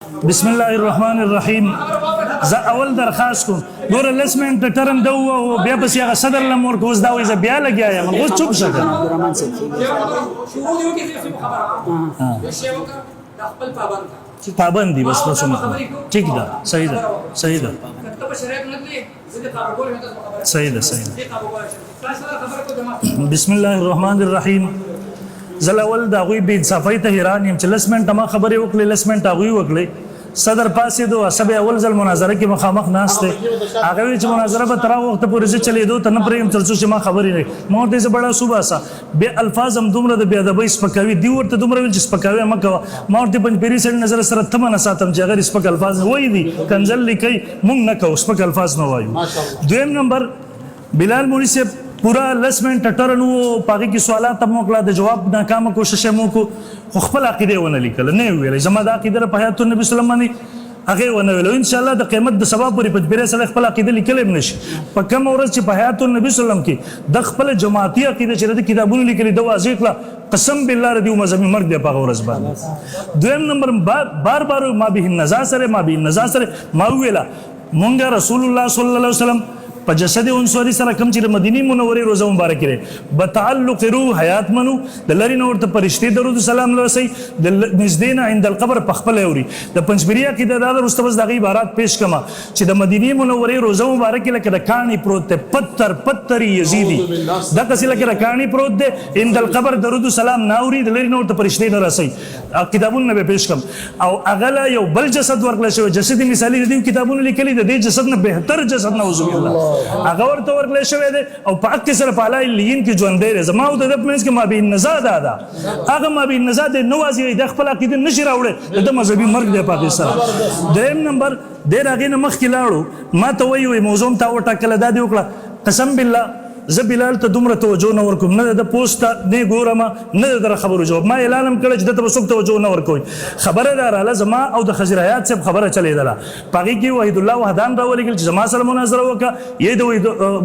بسم الله الرحمن الرحیم. زه اول درخواست کوم ګوره لس منټه ټرم ده ووهو بیا پسې هغه صدر لم ورکړو اوس دا وایي زه بیا لګیا یم اوس چوپ شه که پابند دي بس بس ٹھیک ده صحیح ده صحیح ده صحیح ده صحیح ده. بسم الله الرحمن الرحیم. زه اول د هغوی بې انصافۍ ته حیران یم چې لس منټه ما خبرې وکړې لس منټه هغوی وکړې. صدر پاسېدو عصب اول ځل مناظره کې مخامخ ناست دی هغه وایي چې مناظره به تر هغه وخته پورې زه چلېدو ته نه پرېږدم تر څو چې ما خبرې نه ما ورته زه بړه وباسه بیا الفاظ هم دومره د بې ادبۍ سپکوي دي ورته دومره ویل چې سپکاوی مه کوه ما ورته پنجپیري سړي نظر سره تمه نه ساتم چې هغه سپک الفاظ وایي دي کنځل لیکئ موږ نه کوو سپک الفاظ نه وایو. دویم نمبر بلال مولوي صاحب پورا لس منټه ټرن و په هغې کې سوالات هم وکړه د جواب ناکامه کوشش هم وکړو خو خپله عقیده یې ونه لیکله نه یې وویلی زما دا عقیده په حیات النبي صلی الله علیه وسلم باندې هغه ونه ویل انشاءالله د قیامت د سبا پورې پنجپیری سره خپل عقیده لیکلی هم نشي په کومه ورځ چې په حیات النبي صلی الله علیه وسلم کې د خپل جماعتي عقیده چې د کتابونو لیکلي ده واضح کړه قسم بالله ردی مذهبي مرګ دی په هغه ورځ باندې. دویم نمبر بار بار ما به النزا سره ما ویله مونږ رسول الله صلی الله علیه وسلم په جسد انصاري سره کوم چې د مدینې منورې روزه مبارکې لري بتعلق روح حیات منو د لرې نه ورته فرشتې درود سلام لرسئ د نږدې نه عند القبر په خپله اوري د پنجپیري عقیده دا ده وروسته بس د هغې عبارات پیش کړمه چې د مدینې منورې روزه مبارکې لکه د کاڼي پروت دی پتر یزیدي دقسې لکه د کاڼي پروت دی عند القبر درود سلام نه اوري د لرې نه ورته فرشتې نه رسئ کتابونه به پیش کړم او هغه له یو بل جسد ورکړل شوی جسد مثالي د دې کتابونو لیکلي د دې جسد نه بهتر جسد نعوذ بالله هغه ورته ورکړل شوی دی او په حق کې سره په اعلی لیین کې ژوندی دی زما او د ده په منځ کې ما بې النزا دا ده هغه ما بې النزا دی نه واضح د خپل عقیده نشي راوړی د ده مذهبي مرګ دی په هغې سره. دویم نمبر دی د هغې نه مخکې لاړو ما ته وایي موضوع م تا وټاکله دا دې وکړه قسم بالله زه بلال ته دومره توجه نه ورکوم نه د پوسټ ته نه ګورم نه د دغه خبرو جواب ما اعلان هم کړی چې دته به څوک توجه نه ورکوئ خبره دا راغله زما او د خضر حیات صاحب خبره چلېدله په هغې کې وحید الله وحدان راولېږل چې زما سره مناظره وکړه یا د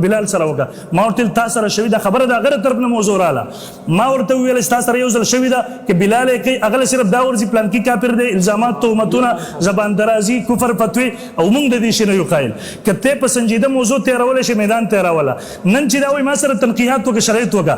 بلال سره وکړه ما ورته تا سره شوي ده خبره د هغه له طرف نه موضوع راغله ما ورته وویل ستا سره یو ځل شوي ده که بلال یې کوي هغه له صرف دا ورځي پلانکي کافر دی الزامات تهمتونه زبان درازي کفر فتوې او موږ د دې شي نه یو قایل که ته په سنجیده موضوع تېرولی شي میدان تېروله نن چې دا وایي ما سره تنقیحات وکړه شرایط وکړه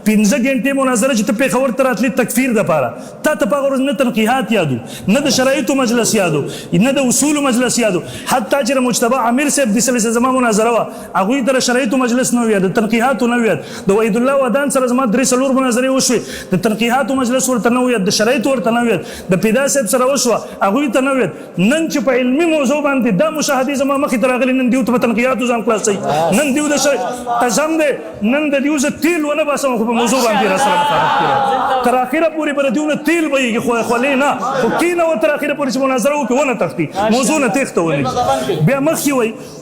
15 غنټې مناظره چې ته پېښور ته راتلې تکفیر دپاره تا ته په هغه ورځ نه تنقیحات یادو نه د شرایطو مجلس یادو نه د اصولو مجلس یادو حتی چې د مجتبی عامر صاحب دسې زما مناظره وه هغوی ته د شرایطو مجلس نه ویاد د تنقیحاتو نه ویاد د وحید الله ودان سره زما 3-4 مناظرې وشوې د تنقیحاتو مجلس ورته نه ویاد د شرایطو ورته نه ویاد د پیدا صاحب سره وشوه هغوی ته نه ویاد نن چې په علمي موضوع باندې دا مشاهدې زما مخې ته راغلي نن دیو ته په تنقیحاتو ځان خلاصوي نن دیو د قسم دی نن د دیو زه تیل ونه باسم خو په موضوع باندې را سره مخالف کړی تر اخره پورې به د دیو نه تیل بهیږي خولې نه خو کینه و تر اخره پورې چې مناظره وکړي ونه تښتي موضوع نه تېښته ونه بیا مخکې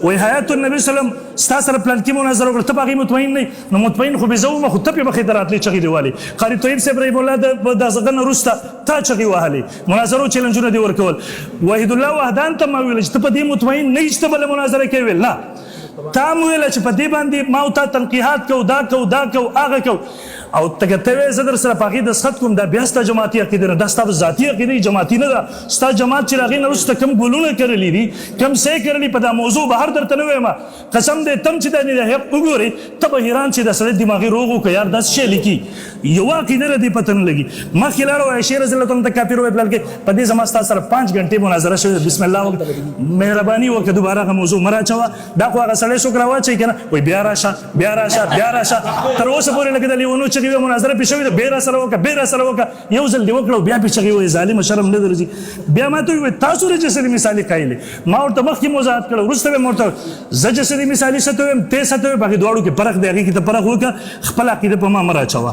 وایي حیات النبي سلم ستا سره پلانکي مناظره وکړه ته په هغې مطمئن نه نو مطمئن خو بې زه ومه خو ته پې مخې ته راتلې چغې دې والې قاري طیب صاحب رحیم الله د هغه نه وروسته تا چغې وهلې مناظرو چیلنجونه دې ورکول وحید الله وحدان ته ما ویل چې ته په دې مطمئن نه یې چې ته بله مناظره کوې ویل نه تا مو ویله چې په دې باندې ما او تا تنقیحات کوو دا کوو هغه کوو او ته که ته وایې زه در سره په هغې دستخط کوم دا بیا ستا جماعتي عقیده نه دا ستا ذاتي عقیده جماعتي نه ده ستا جماعت چې د هغې نه وروسته کوم ګلونه کرلي دي کوم څه یې کرلي په دا موضوع بهر درته نه وایم قسم دی تم چې دا حق وګورې ته به حیران چې دا سړی دماغي روغ وکړه یار داسې شی لیکي یوه عقیده نه دی پته نه لګي مخکې لاړه عایشې رضی الله تعالی عنها ته کافر ووایي پلار کې په دې زما ستا سره 5 غنټې مناظره شوې بسم الله مهرباني وکړه دوباره هغه موضوع مه راچوه دا خو هغه سړی څوک راواچوي که نه وایي بیا راشه تر اوسه پورې لکه د لیونو چغې وې مناظره پې شوې ده بیا را سره وکړه یو ځل دې وکړه او بیا پې چغې وایي ظالمه شرم نه درځي بیا ما ته وایي تاسو د جسدي مثالي قایلې ما ورته مخکې وضاحت کړه وروسته به مې ورته زه جسدي مثالي څه ته وایم ته څه ته وایې په هغې دواړو کې فرق دی هغې کې ته فرق وکړه خپل عقیده په ما مه راچوه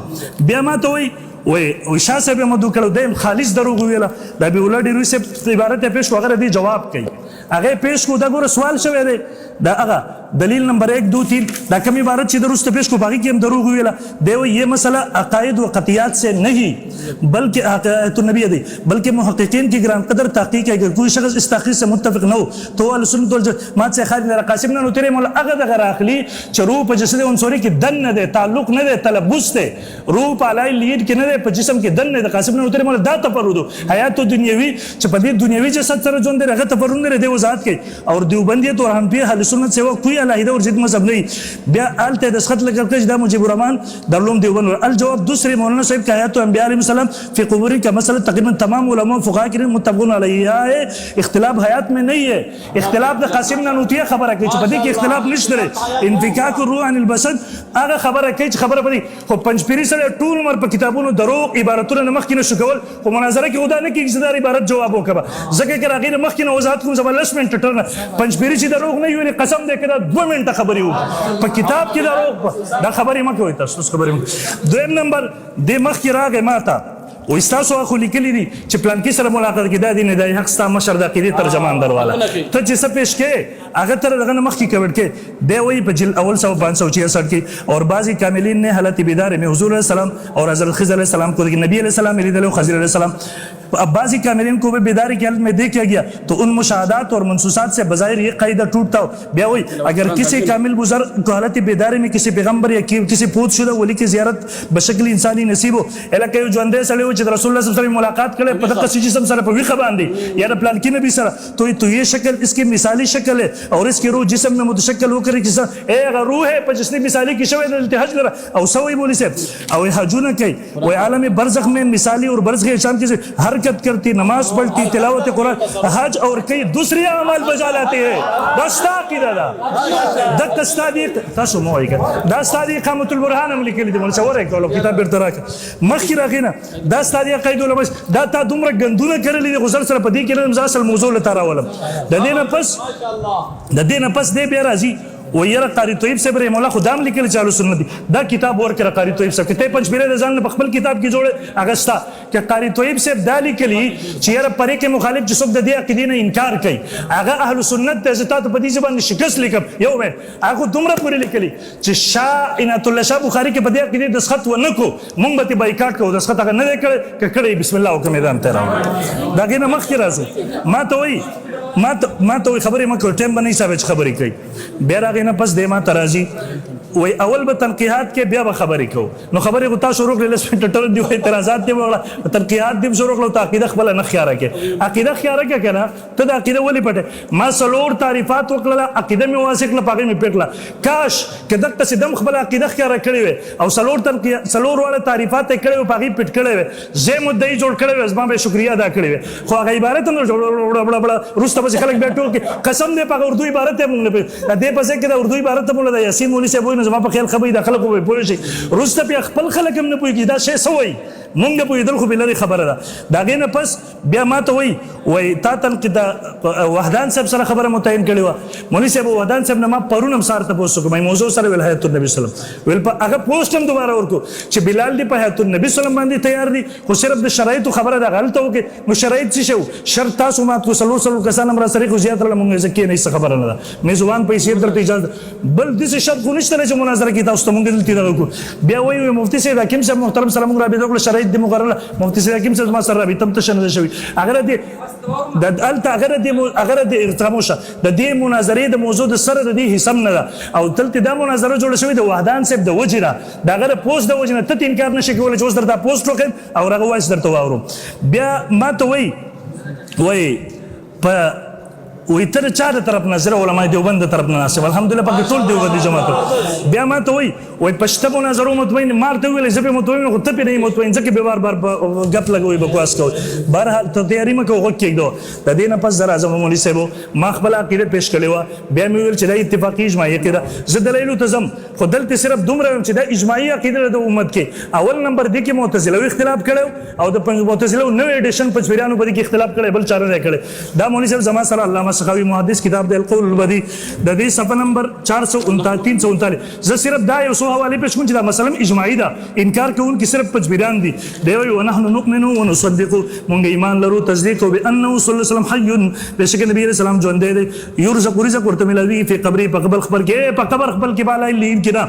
بیا ما ته وایي وایي شاه صاحب یې مدعو کړی دی خالص دروغ وویله د حبیب الله ډېروي صاحب عبارت یې پېښ کړو هغه د دې جواب کوي هغه یې پېښ کړو دا ګوره سوال شوی دی دا هغه دلیل نمبر 1 2 3 دا کمی عبارت چې درست پیش کو باقی کې هم دروغ ویلا دیو یہ مسئلہ عقائد و قطعیات سے نہیں بلکہ حقائق النبی دی بلکہ محققین کی گران قدر تحقیق ہے کہ کوئی شخص اس تحقیق سے متفق نہ ہو تو اہل سنت والجماعت سے خارج نہ قاسم نہ تیرے مولا اگر اگر اخلی چرو په جسد عنصری کی دن نہ دے تعلق نہ دے تلبس دے روح علی لید کی نہ دے په جسم کی دن نہ دے قاسم نہ تیرے مولا دا تفرد حیات دنیوی چې په دې دنیوي جسد سره ژوند دی هغه تفرد نه دی وضاحت کوي اور دیوبندیت اور حنفی اهل سنت سے کوئی علیحدہ اور ضد مذہب نہیں بیا الته د خط لګر کړه دا مجيب الرحمن درلوم دیوبند الجواب دوسرے مولانا صاحب کا حیات انبیاء علیہ السلام فی قبور کا مسئلہ تقریبا تمام علماء فقہا کرام متفقون علیہ ہے اختلاف حیات میں نہیں ہے اختلاف د قاسم نانوتیہ خبره کوي چې په دې کې اختلاف نشته انفکاک الروح عن البشر هغه خبره کوي چې خبره پدې خو پنځپيري سره ټول عمر په کتابونو دروغ عبارتونه مخ کې نشو کول خو مناظره کې ودا نه کې چې دا عبارت جواب وکړه ځکه چې راغیر مخ کې وضاحت کوم زبردست منټ ټرنه پنځپيري چې دروغ نه ویلي قسم دې کړه 2 منټه خبري وو په کتاب کې دروغ دا خبري مکه وي تاسو خبري دویم نمبر د مخ کې راغی ماته و استاسو اخو لیکلی دي چې پلان کې سره ملاقات کې دا دي نه د حق ستا مشر د عقیده ترجمان درواله ته چې څه پیش کې هغه تر دغه مخ کې کوي کې دی وی په جل اول 566 کې اور بعضی کاملین نے حالت بیدار میں حضور علیہ السلام اور حضرت خضر علیہ السلام کو نبی علیہ السلام علیہ خضر علیہ السلام اب بعضی کاملین کو بھی بیداری کی حالت میں دیکھا گیا تو ان مشاہدات اور منصوصات سے بظاہر یہ قاعدہ ٹوٹتا ہو بیا وہی اگر کسی کامل بزرگ کو حالت بیداری میں کسی پیغمبر یا کسی پوت شدہ ولی کی زیارت بشکل انسانی نصیب ہو الا کہ جو اندے سڑے ہو چې رسول الله صلی الله علیه وسلم ملاقات کړي په دغه جسم سره په ویخه باندې یا د پلان کې نبی سره تو یہ شکل اس کی مثالی شکل ہے اور اس کی روح جسم میں متشکل ہو کر اے روح ہے په جسم مثالی کی شوی د التحاج لره او سوی بولی سے او حجونه کوي و عالم برزخ میں مثالی اور برزخ شام کی حرکت کرتی نماز پڑھتی تلاوت قرآن حج اور کئی دوسری اعمال بجا لاتے ہیں دستا کی دادا دک استادی تاسو موای کړه دا استادی قامت البرهان هم لیکلی دی مونږ سره کولو کتاب برتراک مخکې راغینا دا استادی قید علماء دا تا دومره غندونه کړلې دي غسل سره پدې کې نن ځاسل موضوع لته راولم د دې نه پس دې بیا راځي ويرا قاری طيب سے بره مولا خدام لیکل چالو سنت دی دا کتاب ورکړه قاری طيب سے کته پنځ پیره ځان په خپل کتاب کې جوړه اگستا چې قاری طيب سے دالی کلی چې یاره پرې کې مخالف جسوک د دې عقیدې نه انکار کوي هغه اهل سنت ته زتا په دې ځبان شکست لیکم یو مې هغه دومره پوری لیکلی چې شاه عنایت الله شاه بخاری کې په دې عقیدې د خط و نه کو مونږ به بایکاټ کو د خط هغه نه کړي بسم الله وکړه میدان ته راو دا کې نه مخ کې راځي ما ته وای ما ته خبرې مکو ټیم باندې حساب خبرې کوي بیا راغی نه پس دې ما ترازی وای اول به تنقیحات کې بیا به خبرې کو نو خبرې غوتا شروع کړل سپیټر دی وای اعتراضات دی وړه تنقیحات دی شروع کړو ته عقیده خپل نه خیاره کې عقیده خیاره کې کنه ته د عقیده ولې پټه ما سلور تعریفات وکړه عقیده می واسه کړه پاګې می پټله کاش کې دغه سیدم خپل عقیده خیاره کړی وي او سلور تنقیح سلور وړه تعریفات کړي وي پاګې پټ کړي وي زه مدعي جوړ کړی وي زما به شکریا ادا کړی وي خو هغه عبارت نه جوړ روسته به خلک بیٹو کې قسم دې پاګه اردو عبارت ته مونږ نه دې پسې کې د اردو عبارت ته مونږ د یاسین مولوی صاحب زما په خیال خبرې د خلکو به پوه شي روسته په خپل خلک هم نه پوهېږي دا شی څه وایي مونږ پوهېدل خو بې لرې خبره ده د هغې نه پس بیا ما ته وایي تا تنقید وحدان صاحب سره خبره متعین کړې وه مولوي صاحب وحدان صاحب نه ما پرون هم سهار تپوس وکړم موضوع سره ویل حیات النبي وسلم ویل په هغه پوسټ هم دوباره ورکړو چې بلال دی په حیات النبي وسلم باندې تیار دي خو صرف د شرایطو خبره ده هلته وکړې نو شرایط څه شو شرط تاسو مات کو څلور کسان هم راسره خو زیات راله مونږ ځکه نه څه خبره نه ده میزبان پیسې درته اجازه بل داسې شرط خو نشته چې مناظره کې تاسو ته مونږ دلته دغه کو بیا وایي مفتي صاحب حکیم صاحب محترم سره مونږ رابطه وکړه شرایط دې مقرره مفتي صاحب حکیم صاحب ما سره رابطه هم تشه نه شوي اگر دې د الته اگر دې خاموشه د دې مناظرې د موضوع د سره د دې حساب نه ده او دلته دا مناظره جوړه شوې د وحدان صاحب د وجه نه د هغه پوسټ د وجه نه ته انکار نشي کولی چې اوس درته پوسټ وکړم او هغه وایس درته واورم بیا ما ته وایي په وی تر چا د طرف نظر علماء دیوبند د طرف ناصب الحمدلله پکې ټول دیوبندي جماعت بیا ما ته وای پښته په نظر مطمئن مارته ویل زه په مطمئن خو ته په نه مطمئن ځکه به بار غپ لګوي بکواس کوي بهرحال ته تیاری مکو وکړو د دې نه پس زرا اعظم مولوی صاحب ما خپل عقیده پیش کړی و بیا مې ویل چې د اتفاقی اجماعي عقیده زه دلیل تزم خو دلته صرف دومره چې د اجماعي عقیده د امت کې اول نمبر دی کې معتزله اختلاف کړو او د معتزله نو ایډیشن په پیرانو باندې اختلاف کړي بل چاره نه کړي دا مولوی صاحب زما سره علامه सखावी मुहद्दिस किताब दे अलकौल अलबदी द दे सफ़ा नंबर 339 ज सिर्फ दा यो सो हवाले पेश कुन दा मसलन इजमाई दा इनकार कोन कि सिर्फ पजबिरान दी देव व नहनु नुमिनु व नुसद्दिकु मुंगे ईमान लरू तस्दीक व अन्नहु सल्लल्लाहु अलैहि वसल्लम हय्युन बेशक नबी अलैहि सलाम जो अंदे दे युरज़क़ु रिज़क़ व तमिलवी फी क़ब्री पकबल खबर के पकबर खबर के बाला लीन किदा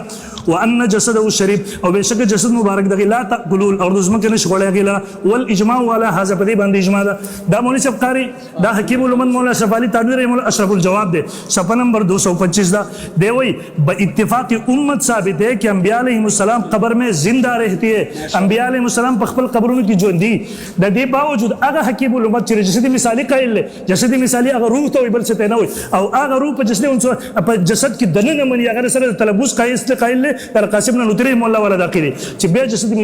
व अन्न जसदहु शरीफ और बेशक जसद मुबारक दगी ला तकुलुल और दुश्मन के नशगोले गिला वल इजमा वाला हाजा पदी बंद इजमा दा मौलवी सब कारी दा हकीम उलमन मौला शफाली तानवीर मौला अशरफुल जवाब दे सफ़ा नंबर 225 दा दे वही ब इत्तिफाक उम्मत साबित है कि अंबिया अलैहिमुस्सलाम कब्र में जिंदा रहती है अंबिया अलैहिमुस्सलाम पखपल कब्रों की जो दी द दे बावजूद अगर हकीम उलमत चिर जसदी मिसाली कायल ले जसदी मिसाली अगर रूह तो इबल से तैना हुई और अगर रूह पर जसदे उन जसद की दने न मनी अगर सर तलबुस कायल से कायल ले पर कासिम न उतरे मौला वाला दाखिले चिबे जसदी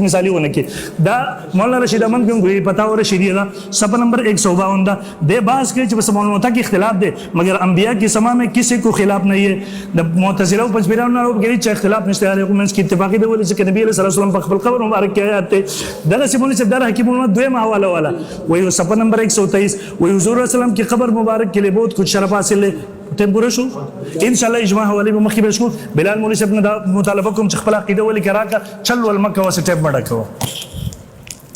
मिसाली होने की दा मौला रशीद अमन क्यों हुई पता और शरीयत सफ़ा नंबर 152 दा दे बास के बस मालूम होता कि इख्तिलाफ दे मगर अंबिया की समा में किसी को खिलाफ नहीं है द मुतज़िला पजबिरा ना लोग के इख्तिलाफ नहीं है हुकूमत की इत्तिफाकी दे बोले कि नबी अलैहि सल्लल्लाहु अलैहि वसल्लम कब्र मुबारक के आते दगा से बोले से दर हकीम उम्मत दो हवाला वाला वही सफ़ा नंबर 123 वही हुजूर सल्लल्लाहु की कब्र मुबारक के लिए बहुत कुछ शरफ हासिल है टेम्पोरे शो इंशाल्लाह इजमा हवाले में मखी बेशको बिलाल मौलवी से अपना मुतालबा को चखपला कीदा वाली करा का चल वल मक्का वसे टेप मड़ा को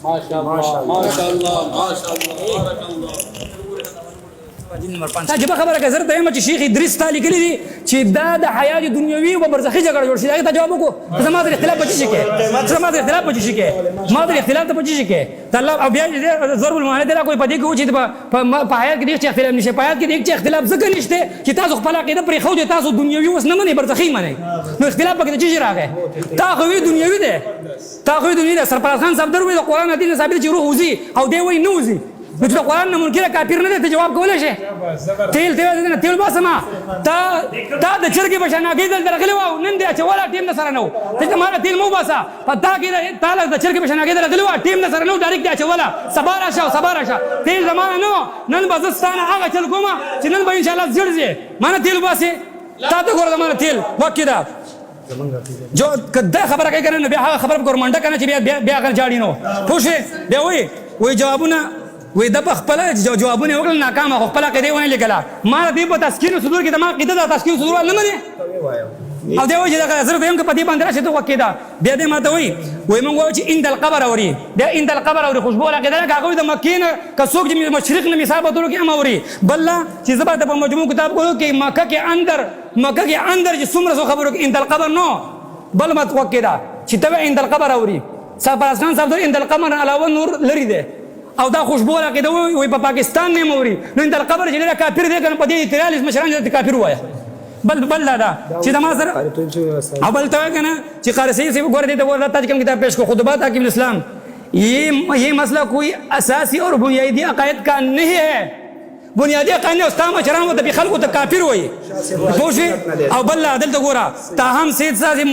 माशाअल्लाह माशाअल्लाह माशाअल्लाह جب خبره که زرت ایم چې شیخ ادریس تعالی کلی دي چې دا د حیات دنیوي او برزخی جګړه جوړ شي دا جواب وکړو زما د اختلاف پچی شي کې زما د اختلاف پچی شي کې ما د اختلاف ته پچی شي کې الله او بیا ضرب المعاهده دا کوئی پدې کې و چې په حیات کې د اختلاف نشي په حیات کې د اختلاف ځکه نشته چې تاسو خپل عقیده پرې خو دي تاسو دنیوي وس نه منئ برزخی منئ نو اختلاف پکې چې راغی تا خو دنیوي ده تا خو دنیوي ده سرپرست خان صاحب دروي د قران حدیث ثابت چې روح وزي او دی وای نو وزي نو چې قرآن نه منکر کافر نه دی ته جواب کولای شي تیل باسما تا د چرګې په شان هغې دلته راغلی وه نن دی اچولی ټیم نه سره نه و ته چې ما تیل مه وباسه په تا کې تا د چرګې په شان هغې راغلی وه ټیم نه سره نه و ډایرکټ دی اچوله سبا راشه او سبا راشه تیل زما نه و نن به زه ستا نه هغه چل کومه چې نن به انشاءالله زیړ ځې ما نه تیل وباسې تا ته ګوره زما نه تیل وکې ده جو دا خبره کوي کنه بیا هغه خبره ګورمنډه کنه چې بیا هغه جاړي نو پوه شوې بیا وایي جوابونه وې د خپل جوابونه وکړل ناکامه خپل عقیده ونه لیکله ما دې په تسکین صدور کې د ما عقیده د تسکین صدور نه مني او دی وایي دا حضرت هم په دې باندې راشه ته وکیدا بیا دې ما ته وایي موږ وایو چې اند القبر اوري دا اند القبر اوري خوشبو عقیده نه هغه د مکې نه که څوک چې مشرق نه مثابت ورکړي هم اوري بل چې زبر د مجموع کتاب کو کې مکه کې اندر چې څومره خبرو کې اند القبر نو بل مت وکیدا چې ته اند القبر اوري سرپرست خان صاحب اند القبر علاوه نور لري ده او دا خوشبو عقیده وي په پاکستان نه موري نو اند القبر چې لري کافر دي کنه په دې 43 مشران دي کافر وایا بل دا چې د ما سره او بل ته کنه چې قارسی سے ګور دي ته ورته تاج کوم کتاب پیش کو خطبات حکیم الاسلام یہ مسئلہ کوئی اساسی اور بنیادی عقائد کا نہیں ہے بنیادی عقائد استاد مشران وہ تبي خلق ته کافر وي پوښي او بل عدل ته ګورا تاہم سید صاحب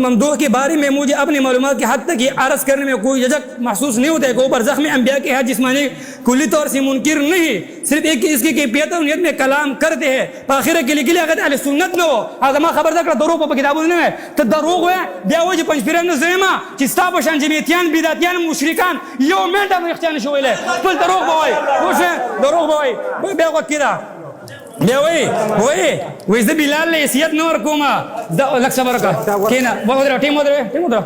ممدوح کے بارے میں مجھے اپنی معلومات کی حد تک یہ عرض کرنے میں کوئی جھجک محسوس نہیں ہوتا ہے کہ برزخ میں انبیاء کے حد جسمانی کلی طور سے منکر نہیں صرف ایک اس کی کیفیت اور نیت میں کلام کرتے ہیں آخر کے لیے اگر اہل سنت نہ ہو اگر ما خبر دا دروغ په کتابونو نه ته دروغ وای بیا وای چې پنځپیران زما چې ستا په شان جمعیتیان بدعتیان مشرکان یو منټه به اختیار شویل خپل دروغ وای وشه دروغ وای بیا وکړه بیا وای زه بلال له حیثیت نور کومه دا لک صبر کا کینا وګوره ټیم ودره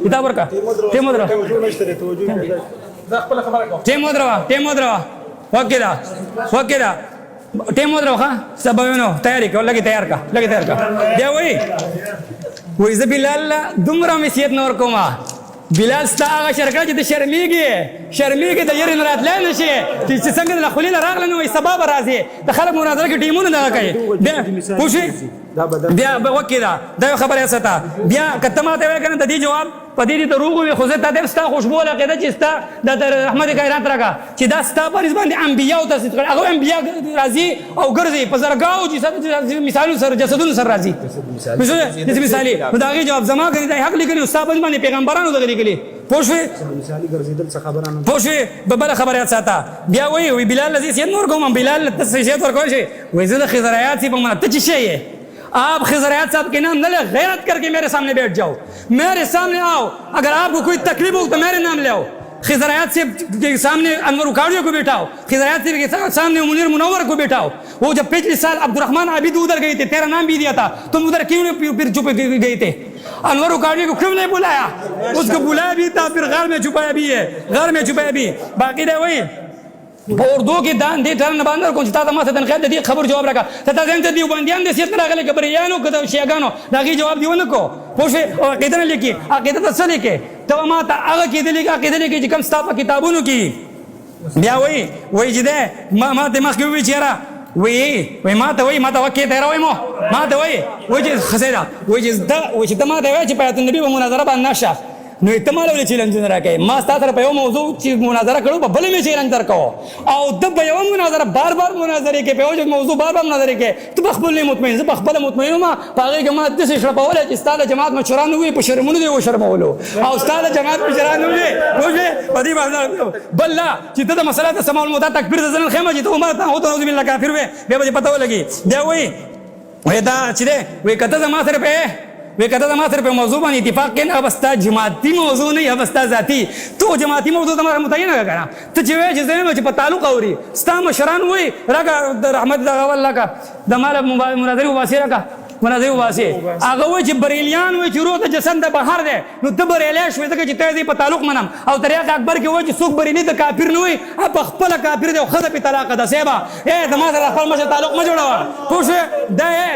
کتاب ورکا ټیم ودره ټیم ودره وکړه ټیم ودره ښه سبا تیاری کو لګي تیار کا بیا وای زه بلال دومره حیثیت نور کومه بلال ستا هغه شرکت چې د شرمېږي د یرې نه راتلی نه شي چې څنګه د خولې نه راغله نو وایي سبا به راځي د خلک مناظره کې ټیمونه دغه کوي بیا پوه شوې بیا وکې دا یو خبره ساته بیا که ته ماته وایې که نه د دې جواب په دې دروغ ووایي خو زه تا ته ستا خوشبو عقیده چې ستا د احمد کائنات راکړه چې دا ستا په نسبت باندې انبیاو تصدیق کړي هغه انبیا راځي او ګرځي په زرګاو مثالونو سره جسدونو سره راځي داسې مثالي نو د هغې جواب زما کوي دا حق لیکلي ستا په باندې پیغمبرانو دغه لیکلي پوه شوې بله خبره یاد ساته بیا وایي بلال له حیثیت نور کوم بلال ته حیثیت ورکولی شي وایي زه د خضریات صاحب په منه ته چی شی یې آپ خضریات صاحب کے نام نہ لے غیرت کر کے میرے سامنے بیٹھ جاؤ میرے سامنے آؤ اگر آپ کو کوئی تکلیف ہو تو میرے نام لے آؤ खिजरायात से के सामने अनवर उकाड़ियों को बैठाओ, खिजरायात से के सामने मुनीर मुनव्वर को बैठाओ। वो जब पिछले साल अब्दुर्रहमान आबिद उधर गए थे, तेरा नाम भी दिया था, तुम उधर क्यों नहीं फिर चुप गए थे? अनवर उकाड़ियों को क्यों नहीं बुलाया? उसको बुलाया भी था, फिर घर में छुपाया भी है, घर में छुपाया भी। बाकी दे वही और दो के दान दे ठरन बांदर को चिता तमा सदन खैद दी खबर जवाब रखा तथा जन ते दिवबंदियान दे सियत रागले खबर यानो कदा शेगानो दागी जवाब दिवन को पोषे और कितने लिखी अकीदत असल के तो माता आगे की दिली का कितने की कम स्टाफ किताबों की बिया वही जिदे मा दिमाग के भी चेहरा वही माता वके तेरा वही मो माता वही जिस खसेरा वही जिस दा वही चिता माता वही चिपा तो नबी मुनाजरा बाननाशा नो इतमाल वाले चैलेंज रखे मास्ता तर पे मौजू चीज मुनाजरा करो बबले में चैलेंज कर कहो और दब पे मुनाजरा बार मुनाजरे के पे जो मौजू बार मुनाजरे के तो बखबल नहीं मुतमईन से बखबल मुतमईन मा पागे जमात से शरपावले उस्ताद जमात में चुरान हुए पशरमुन दे वो शर्मावलो और उस्ताद जमात में चुरान हुए मुझे पदी बल्ला चित्त मसला तो समाउल मुता तकबीर जन खेमा जी तो उमर हो तो बिल्ला काफिर वे मुझे पता लगी दे वही दा चिदे वे कत जमात पे वे कहता था मात्र पे मौजू बन इतिफाक के अवस्था जमाती मौजू नहीं अवस्था जाती तो जमाती मौजू तुम्हारा मुतयन है करा तो जिवे जिसे मुझे ताल्लुक औरी स्ता मशरान हुई रगा रहमत अल्लाह का दमाल मुनाज़िर वासिरा का मुनाज़िर वासी आगे वो जब बरेलियान वो जुरो तो जसन द बाहर दे नु द बरेलिया शवे तक जिते दी ताल्लुक मनम और तरिया का अकबर के वो सुख बरेली तो काफिर न हुई अब खपल काफिर दे खद पे तलाक द सेबा ए दमाज खपल मसे ताल्लुक म जोड़वा कुछ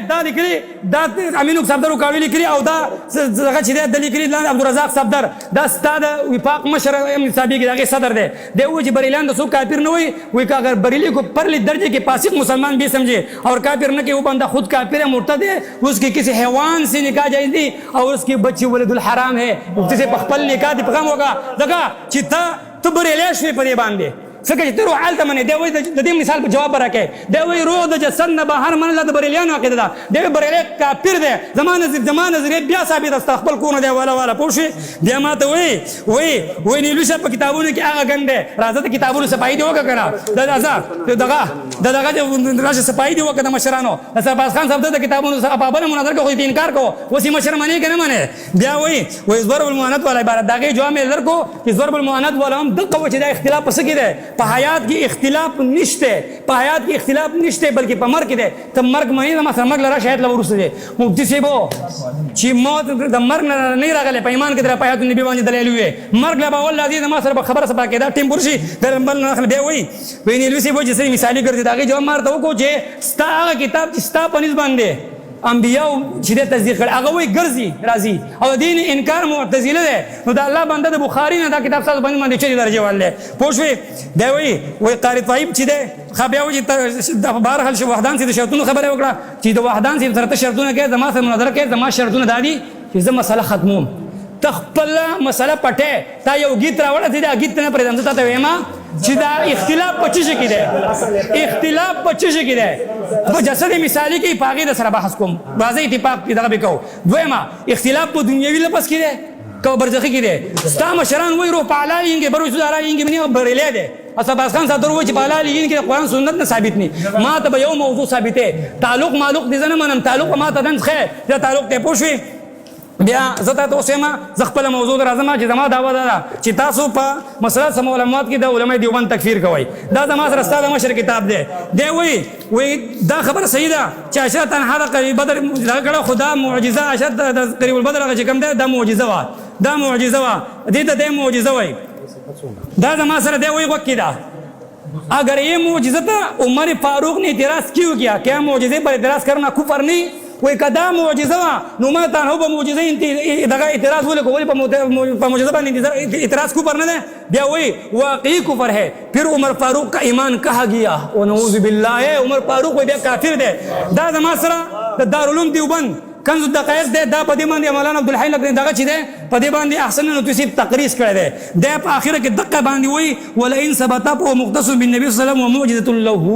दा लिखली दा अमीनुक सफदर कावी लिखली और दा जगह छिदे द लिखली अब्दुल रजाक सफदर दा उस्ताद विफाक मशर साबिक के सदर दे वो जब बरेलियान तो सुख काफिर न हुई वो का अगर बरेली को परली दर्जे के पासिक मुसलमान भी समझे और काफिर न के वो बंदा खुद काफिर है मुर्तद है उसकी किसी हैवान से निकाह जायज़ी और उसकी बच्ची वलदुल हराम है जिसे पखपल निकाह दिपकम होगा जगह चित्ता तो बरेले शे पर बांधे सके तेरो हाल तमने दे वही दे मिसाल पे जवाब रखे दे वही रोद जसन न बाहर मन लद बरेलियान के दा दे बरेले काफिर दे जमान नजर बिया साबित अस्तखबल को न दे वाला पोषे दे मा तो वही नीलुशा पे किताबों के आगा गंदे राजा तो किताबों से पाई देओ का करा दादा तो दगा जो राजा से पाई देओ का मशरानो ऐसा बास खान साहब तो किताबों से अपाबन मुनाजर को कोई इनकार को वसी मशर माने के न माने दे वही ज़रबुल मुआनत वाला इबारत दागे जो में इधर को कि ज़रबुल मुआनत वाला हम दक वो चीज़ इख्तिलाफ पस की दे पहायात की इख्तिलाफ निश्ते पहायात की इख्तिलाफ निश्ते बल्कि पमर की दे तब मर्ग मनी नमा समग लरा शायद लवरुस दे मुक्ति से वो ची मौत द मर्ग नहीं रगले पैमान की तरह पहायात नबी वांजी दलेल हुए मर्ग लबा वल्ला दी नमा सर खबर सब के दा टीम पुरशी दरबल न दे वही वेनी लुसी वो जैसे मिसाली कर देता कि जो मार तो को जे स्ता किताब स्ता पनिस बांधे अंबिया जिदे तस्दीक कर अगर वही गर्जी राजी और दीन इनकार मुअतजिले दे तो अल्लाह बंदा द बुखारी ने दा किताब साल बंद मंदे चली दर्जे वाले पोषवे दे वही कारी ताइब छिदे खबिया वही बार हल वहदान से शर्तों खबर है वकड़ा चीज वहदान से शर्त शर्तों के जमा से मुनजर के जमा शर्तों दादी कि मसला खत्म तखपला मसला पटे ता यो गीत रावड़ा थी गीत ने पर हमसे ता वेमा सीधा इख्तिलाफ 25 की दे इख्तिलाफ 25 की दे वो जसद मिसाली की पागी दसरा बहस को वाज़े इत्तिफाक की दगा बिको वेमा इख्तिलाफ को दुनियावी लपस की दे को बरज़खी की दे स्ता मशरान वही रो पाला इंगे बरो सुधारा इंगे मनी बरेले दे असा बास खान सादर वो पाला इंगे कुरान सुन्नत ने साबित नहीं मा तब यो मौजू साबित है ताल्लुक मालुक दिजन मनम ताल्लुक मा तदन खैर या ताल्लुक ते पोषवी बिया जता तो सेमा जखपल मौजूद राजमा چې زما دعوه ده چې تاسو په مسله سم علماء کې د علماء دیوبند تکفیر کوي دا زما سره ستاسو مشر کتاب دی دی وی دا خبر صحیح ده چې عشره تنها د قریب بدر راګړه خدا معجزه عشره د قریب البدر چې کوم ده د معجزه وا دا معجزه وا دې ته د معجزه وای دا زما سره دی وی وکي دا अगर ये मुआजिज़ा था उमर फारूक ने इतराज़ क्यों किया क्या मुआजिज़े पर इतराज़ करना कुफर नहीं कोई कदा मुआजिज़ा नुमा तानो पर मुआजिज़े दगा इतराज़ बोले कोई पर मुआजिज़ा पर इतराज़ कुफर नहीं है बिया वही वाकई कुफर है फिर उमर फारूक का ईमान कहा गया वो नऊज़ बिल्लाह है उमर फारूक कोई काफिर दे दा जमासरा दारुल उलूम देवबंद कंज़ दक़ाइक़ दे दा पदी बांधी मौलाना अब्दुल हई लगने दगा चीज़ पदी बांधी अहसन नतुसीब तकरीस कर दे दे आखिर के दक्का बांधी हुई वला इन सबता पो मुख्तसम बिन नबी सल्लल्लाहु अलैहि वसल्लम मुअजिज़तुल लहू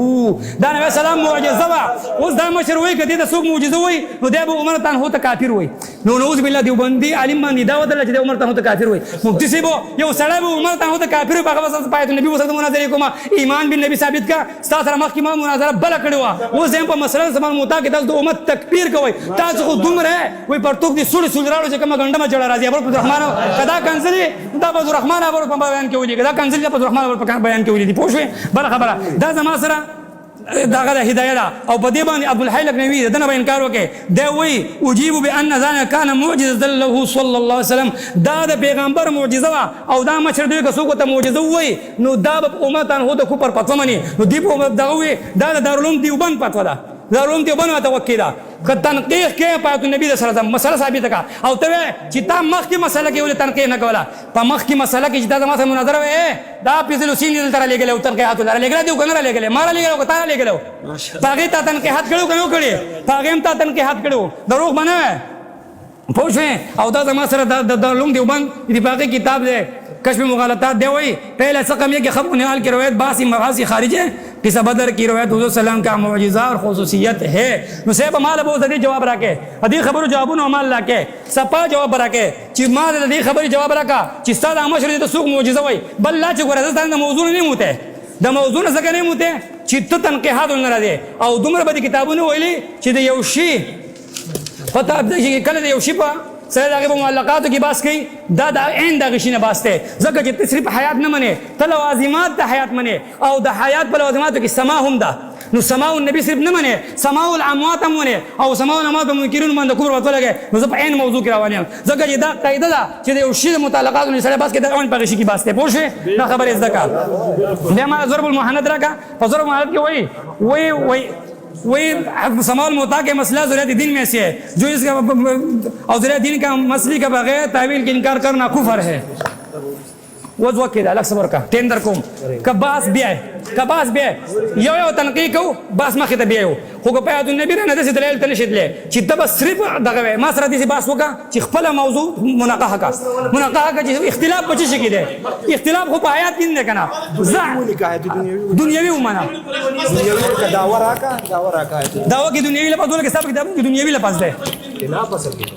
दा नबी सलाम मुअजिज़ा उस दा मशर हुई कदी दा सुब मुअजिज़ा हुई नो दे उमर तान होता काफिर हुई नो नऊज़ बिल्लाह देवबंदी आलिम बांधी दावत अल्लाह दे उमर तान होता काफिर हुई मुफ्ती से वो ये सड़ा वो उमर तान होता काफिर बागा बस पाए तो नबी सल्लल्लाहु अलैहि वसल्लम मुनाज़रे को ईमान बिन नबी साबित का साथ रमख की मुनाज़रा बला कड़वा वो जेम पर मसला समान मुता के दस दो उम्मत तकबीर कोई ताज को दुमर है वही परतुक दी सुड़ सुजराड़ो जे कमा गंडा में चढ़ा राजी अब عبدالرحمن کدا کنسلی دا عبدالرحمن اور په بیان کې ولي کدا کنسلی دا عبدالرحمن اور په بیان کې ولي دي پوښوي بل خبره دا زما سره داغه هدايه ده او په دې باندې عبدالحی لکنوی دنه به انکار وکړي دا وی اجيب بان ذلك كان معجزه له صلى الله عليه وسلم دا د پیغمبر معجزه وا او دا مشر دوی که څوک ته معجزه وای نو دا په امت ان هو د کوپر پتومني نو دی په دا وی دا د دارالعلوم دیوبند پتو ده دارالعلوم دیوبند ته وکیدا که تنقیح کې پاتو نبی صلی الله علیه وسلم مسله ثابت کا او ته چې تا مخ کې مسله کې ول تنقیح نه کوله په مخ کې مسله کې چې دا ما سره مناظره وې دا پیسلو سین دل تر لګل او تنقیحات لره لګل دی کنه لګل مار لګل او تا لګل باغې تا تنقیحات کړو کنه کړی باغې تا تنقیحات کړو دروغ باندې پوښې او دا ما سره د دارالعلوم دیوبند دی باغې کتاب دی کشف مغالطات دی وای پہلا سقم یہ کہ خبر نال کی روایت باسی مغازی خارج ہے قصہ بدر کی روایت حضور صلی اللہ علیہ وسلم کا معجزہ اور خصوصیت ہے نو سیب مال ابو ذی جواب راکے ادی خبر جوابون عمل لاکے سپا جواب راکے چې ما د خبر جواب راکا چې ستاسو امشر د سوق معجزه وای بل لا چې ګورځ د موضوع نه موته د موضوع نه څنګه نه موته چې ته تنقیحات نه راځي او دومره به کتابونه ویلي چې د یو شی پتا د کله د یو شی په سره دغه معلقاتو کې باس کوي دا د عین د غشینه باسته ځکه چې تصریف حیات نه مني ته لوازمات د حیات مني او د حیات په لوازماتو کې سما هم ده نو سماع النبي صرف نه مني سماع الاموات هم مني او سماع الاموات منکرون من د کفر وته لګي نو زه په عین موضوع کې روان یم ځکه چې دا قاعده ده چې د یو شی د متعلقاتو سره باس کې د عین په غشي کې باسته پوه شئ دا خبره زده بیا ما ضرب المحند راکا په ضرب المحند کې وای وہی سماع الموتا کے مسئلہ ضروریات دین میں سے ہے جو اس کا اور ضروریات دین کا مسئلے کے بغیر تعویل کا انکار کرنا کفر ہے وضو کېده الګ صبر کا تندر کوم کباس بیا یو تنقیح کو باس مخه ته بیا خو په یاد النبی نه د دلیل تل شیدله چې تب صرف دغه ما سره دې باس وکا چې خپل موضوع مناقحه کا چې اختلاف بچی شي کېده اختلاف خو په آیات کې نه کنه دنیوي ومنه دعوه راکا دعوه کې دنیوي لپاره ټول کې سب کتاب دنیوي لپاره ده خلاف اصل کې